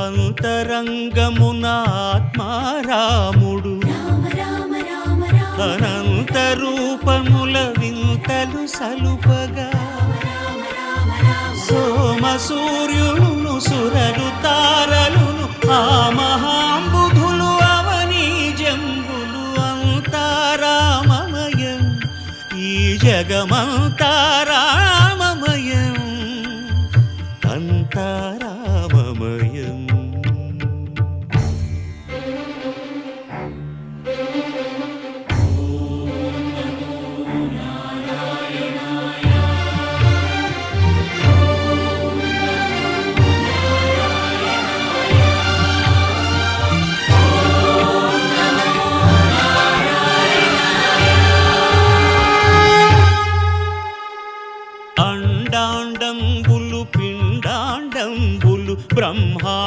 అంతరంగమున ఆత్మారాముడు అనంత రూపముల వింతలు సలుపగా సోమ సూర్యులను సురలు తారలును ఆ మహాంబుధులు అవనీ జంబులు అంతా రామమయం ఈ జగమంతా